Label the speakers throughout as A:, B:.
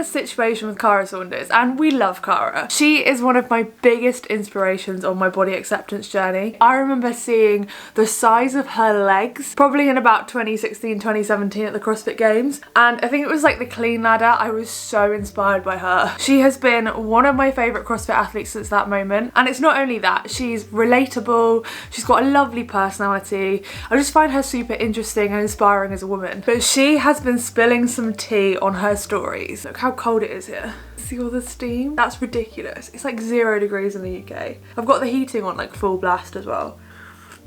A: a situation with Kara Saunders, and we love Kara. She is one of my biggest inspirations on my body acceptance journey. I remember seeing the size of her legs probably in about 2016, 2017 at the CrossFit Games, and I think it was like the clean ladder. I was so inspired by her. She has been one of my favourite CrossFit athletes since that moment, and it's not only that, she's relatable, she's got a lovely personality. I just find her super interesting and inspiring as a woman. But she has been spilling some tea on her stories. Look how cold it is here. See all the steam? That's ridiculous. It's like 0 degrees in the UK. I've got the heating on like full blast as well.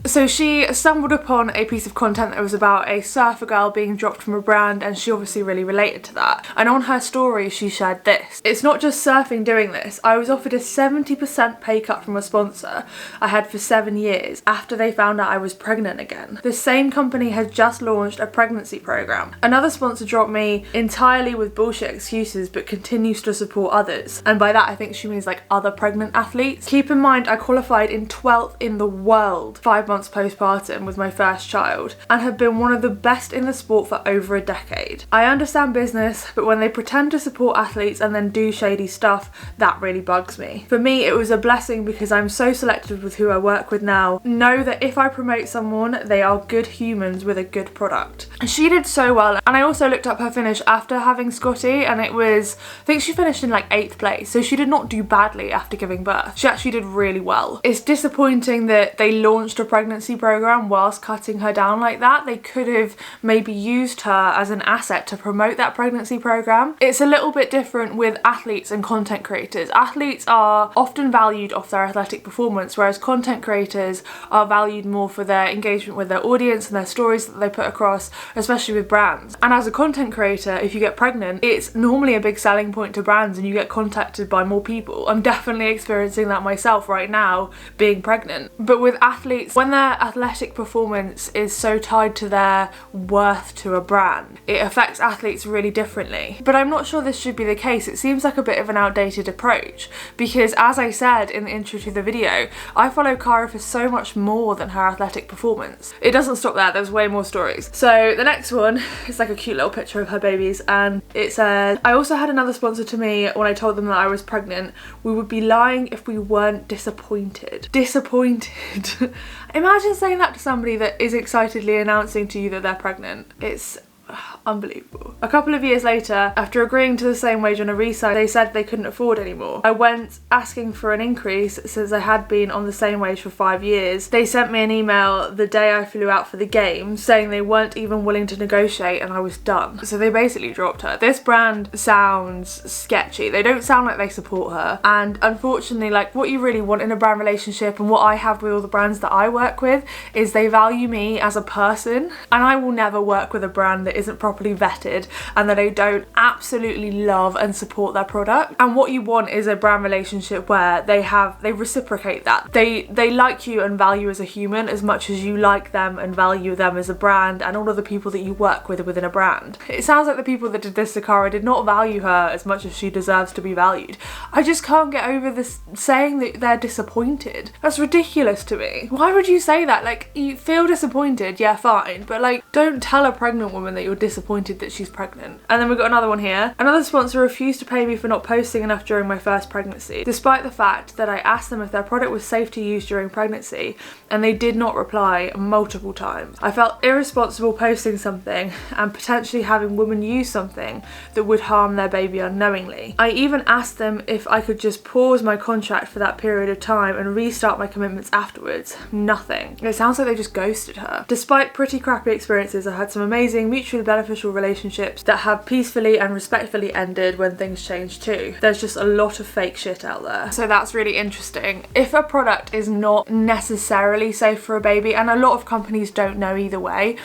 A: So she stumbled upon a piece of content that was about a surfer girl being dropped from a brand, and she obviously really related to that. And on her story she shared this: "It's not just surfing doing this. I was offered a 70% pay cut from a sponsor I had for 7 years after they found out I was pregnant again. The same company has just launched a pregnancy program. Another sponsor dropped me entirely with bullshit excuses but continues to support others." And by that I think she means like other pregnant athletes. "Keep in mind I qualified in 12th in the world 5 months postpartum with my first child and have been one of the best in the sport for over a decade. I understand business, but when they pretend to support athletes and then do shady stuff, that really bugs me. For me, it was a blessing because I'm so selective with who I work with now. Know that if I promote someone, they are good humans with a good product." She did so well, and I also looked up her finish after having Scotty, and it was, I think she finished in like 8th place, so she did not do badly after giving birth. She actually did really well. It's disappointing that they launched a pregnancy program whilst cutting her down like that. They could have maybe used her as an asset to promote that pregnancy program. It's a little bit different with athletes and content creators. Athletes are often valued off their athletic performance, whereas content creators are valued more for their engagement with their audience and their stories that they put across, especially with brands. And as a content creator, if you get pregnant, it's normally a big selling point to brands and you get contacted by more people. I'm definitely experiencing that myself right now, being pregnant. But with athletes, when their athletic performance is so tied to their worth to a brand, it affects athletes really differently. But I'm not sure this should be the case. It seems like a bit of an outdated approach because, as I said in the intro to the video, I follow Kara for so much more than her athletic performance. It doesn't stop there, there's way more stories. So the next one is like a cute little picture of her babies, and it says, "I also had another sponsor to me when I told them that I was pregnant. We would be lying if we weren't disappointed." Disappointed. Imagine saying that to somebody that is excitedly announcing to you that they're pregnant. It's unbelievable. A couple of years later, after agreeing to the same wage on a resale, they said they couldn't afford anymore. I went asking for an increase since I had been on the same wage for 5 years. They sent me an email the day I flew out for the games saying they weren't even willing to negotiate and I was done. So they basically dropped her. This brand sounds sketchy. They don't sound like they support her. And unfortunately, like, what you really want in a brand relationship and what I have with all the brands that I work with is they value me as a person, and I will never work with a brand that isn't properly vetted and that I don't absolutely love and support their product. And what you want is a brand relationship where they reciprocate that. They like you and value as a human as much as you like them and value them as a brand and all of the people that you work with within a brand. It sounds like the people that did this to Kara did not value her as much as she deserves to be valued. I just can't get over this saying that they're disappointed. That's ridiculous to me. Why would you say that? Like, you feel disappointed, yeah, fine, but like, don't tell a pregnant woman that you're disappointed that she's pregnant. And then we've got another one here. "Another sponsor refused to pay me for not posting enough during my first pregnancy, despite the fact that I asked them if their product was safe to use during pregnancy, and they did not reply multiple times. I felt irresponsible posting something and potentially having women use something that would harm their baby unknowingly. I even asked them if I could just pause my contract for that period of time and restart my commitments afterwards. Nothing. It sounds like they just ghosted her. Despite pretty crappy experiences, I had some amazing mutually beneficial relationships that have peacefully and respectfully ended when things change too. There's just a lot of fake shit out there." So that's really interesting. If a product is not necessarily safe for a baby, and a lot of companies don't know either way,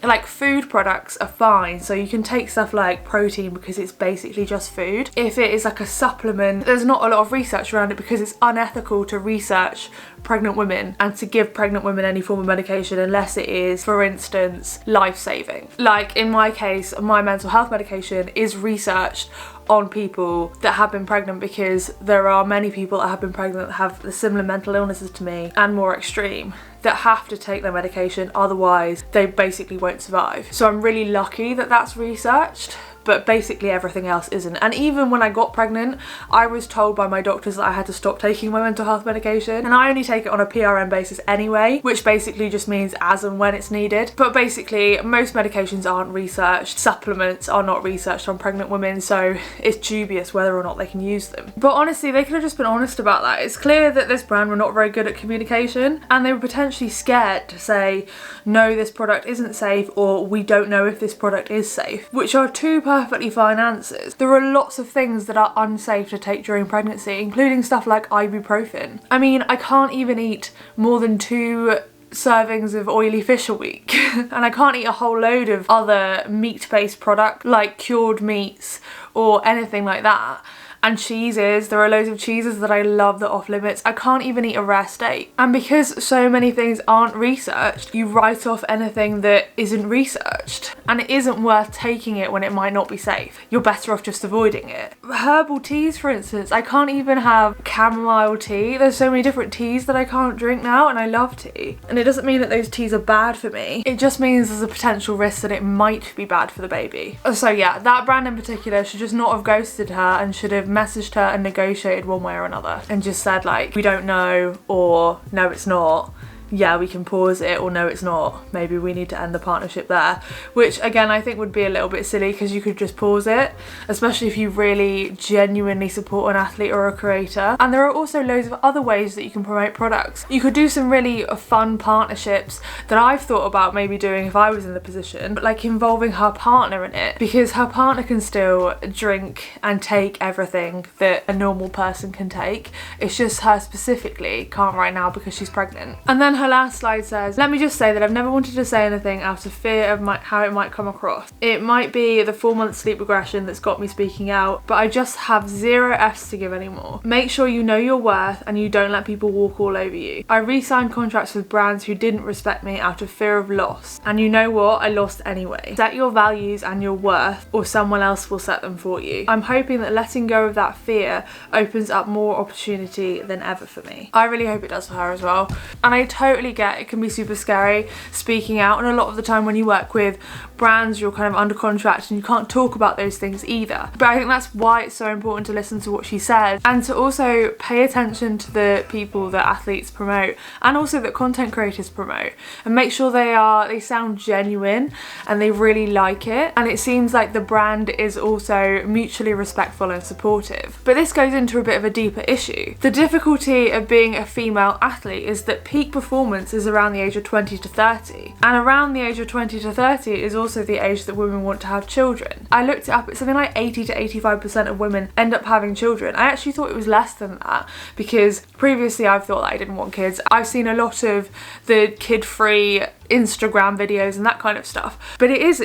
A: like, food products are fine, so you can take stuff like protein because it's basically just food. If it is like a supplement, there's not a lot of research around it because it's unethical to research pregnant women and to give pregnant women any form of medication unless it is, for instance, life-saving. Like in my case, my mental health medication is researched on people that have been pregnant because there are many people that have been pregnant that have the similar mental illnesses to me and more extreme that have to take their medication, otherwise they basically won't survive. So I'm really lucky that that's researched. but basically everything else isn't. And even when I got pregnant, I was told by my doctors that I had to stop taking my mental health medication, and I only take it on a PRN basis anyway, which basically just means as and when it's needed. But basically most medications aren't researched, supplements are not researched on pregnant women, so it's dubious whether or not they can use them. But honestly, they could have just been honest about that. It's clear that this brand were not very good at communication, and they were potentially scared to say, no, this product isn't safe, or we don't know if this product is safe, which are two perfectly fine answers. There are lots of things that are unsafe to take during pregnancy, including stuff like ibuprofen. I mean, I can't even eat more than 2 servings of oily fish a week and I can't eat a whole load of other meat-based product like cured meats or anything like that. And cheeses, there are loads of cheeses that I love that are off limits. I can't even eat a rare steak. And because so many things aren't researched, you write off anything that isn't researched. And it isn't worth taking it when it might not be safe. You're better off just avoiding it. Herbal teas, for instance, I can't even have chamomile tea. There's so many different teas that I can't drink now, and I love tea. And it doesn't mean that those teas are bad for me. It just means there's a potential risk that it might be bad for the baby. So yeah, that brand in particular should just not have ghosted her and should have messaged her and negotiated one way or another and just said like, we don't know, or no it's not, yeah we can pause it, or no it's not, maybe we need to end the partnership there. Which again I think would be a little bit silly, because you could just pause it, especially if you really genuinely support an athlete or a creator. And there are also loads of other ways that you can promote products. You could do some really fun partnerships that I've thought about maybe doing if I was in the position, but like involving her partner in it, because her partner can still drink and take everything that a normal person can take. It's just her specifically can't right now because she's pregnant. And then her last slide says, let me just say that I've never wanted to say anything out of fear of how it might come across. It might be the 4-month sleep regression that's got me speaking out, but I just have 0 F's to give anymore. Make sure you know your worth and you don't let people walk all over you. I re-signed contracts with brands who didn't respect me out of fear of loss, and you know what, I lost anyway. Set your values and your worth, or someone else will set them for you. I'm hoping that letting go of that fear opens up more opportunity than ever for me. I really hope it does for her as well. And I totally get it can be super scary speaking out, and a lot of the time when you work with brands you're kind of under contract and you can't talk about those things either. But I think that's why it's so important to listen to what she says, and to also pay attention to the people that athletes promote and also that content creators promote, and make sure they sound genuine and they really like it, and it seems like the brand is also mutually respectful and supportive. But this goes into a bit of a deeper issue. The difficulty of being a female athlete is that peak performance is around the age of 20 to 30, and around the age of 20 to 30 is also the age that women want to have children. I looked it up, it's something like 80 to 85% of women end up having children. I actually thought it was less than that, because previously I've thought that I didn't want kids. I've seen a lot of the kid-free Instagram videos and that kind of stuff, but it's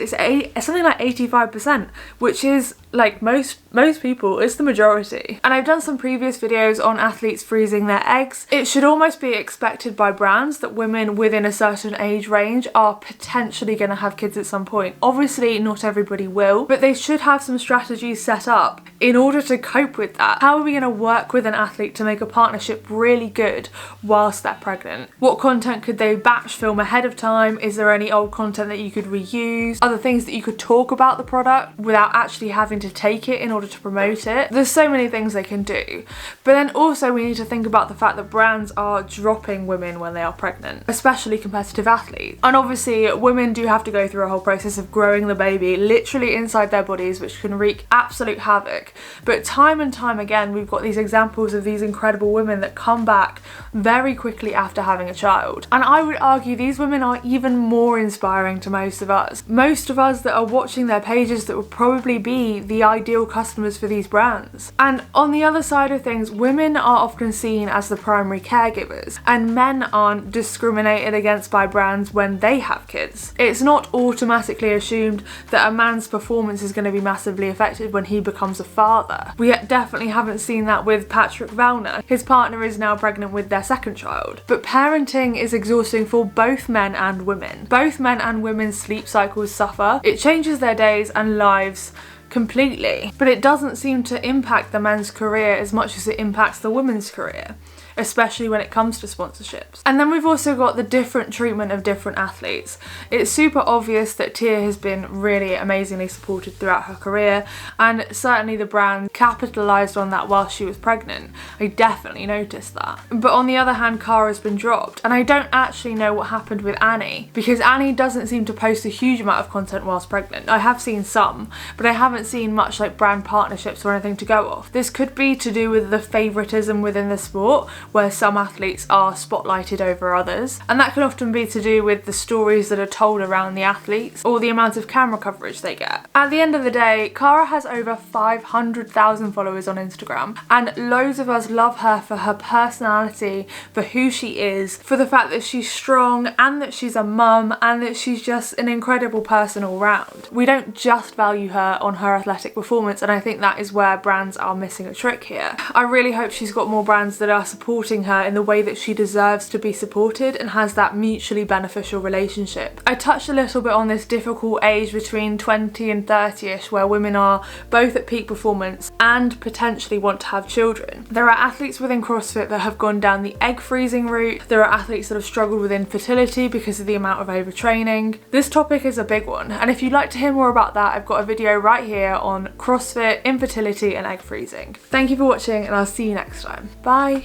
A: something like 85%, which is like most people, it's the majority. And I've done some previous videos on athletes freezing their eggs. It should almost be expected by brands that women within a certain age range are potentially going to have kids at some point. Obviously not everybody will, but they should have some strategies set up in order to cope with that. How are we going to work with an athlete to make a partnership really good whilst they're pregnant? What content could they batch film ahead of time? Is there any old content that you could reuse? Other things that you could talk about the product without actually having to take it in order to promote it? There's so many things they can do. But then also we need to think about the fact that brands are dropping women when they are pregnant, especially competitive athletes. And obviously women do have to go through a whole process of growing the baby literally inside their bodies, which can wreak absolute havoc. But time and time again we've got these examples of these incredible women that come back very quickly after having a child. And I would argue these women are even more inspiring to most of us. Most of us that are watching their pages that would probably be the ideal customers for these brands. And on the other side of things, women are often seen as the primary caregivers, and men aren't discriminated against by brands when they have kids. It's not automatically assumed that a man's performance is going to be massively affected when he becomes a father. We definitely haven't seen that with Patrick Vellner. His partner is now pregnant with their second child. But parenting is exhausting for both men and women. Both men and women's sleep cycles suffer. It changes their days and lives completely, but it doesn't seem to impact the men's career as much as it impacts the women's career. especially when it comes to sponsorships. And then we've also got the different treatment of different athletes. It's super obvious that Tia has been really amazingly supported throughout her career, and certainly the brand capitalised on that while she was pregnant. I definitely noticed that. But on the other hand, Cara's been dropped, and I don't actually know what happened with Annie, because Annie doesn't seem to post a huge amount of content whilst pregnant. I have seen some, but I haven't seen much like brand partnerships or anything to go off. This could be to do with the favoritism within the sport, where some athletes are spotlighted over others, and that can often be to do with the stories that are told around the athletes or the amount of camera coverage they get. At the end of the day, Cara has over 500,000 followers on Instagram, and loads of us love her for her personality, for who she is, for the fact that she's strong and that she's a mum and that she's just an incredible person all round. We don't just value her on her athletic performance, and I think that is where brands are missing a trick here. I really hope she's got more brands that are supporting her in the way that she deserves to be supported and has that mutually beneficial relationship. I touched a little bit on this difficult age between 20 and 30ish where women are both at peak performance and potentially want to have children. There are athletes within CrossFit that have gone down the egg freezing route. There are athletes that have struggled with infertility because of the amount of overtraining. This topic is a big one, and if you'd like to hear more about that, I've got a video right here on CrossFit, infertility and egg freezing. Thank you for watching, and I'll see you next time. Bye!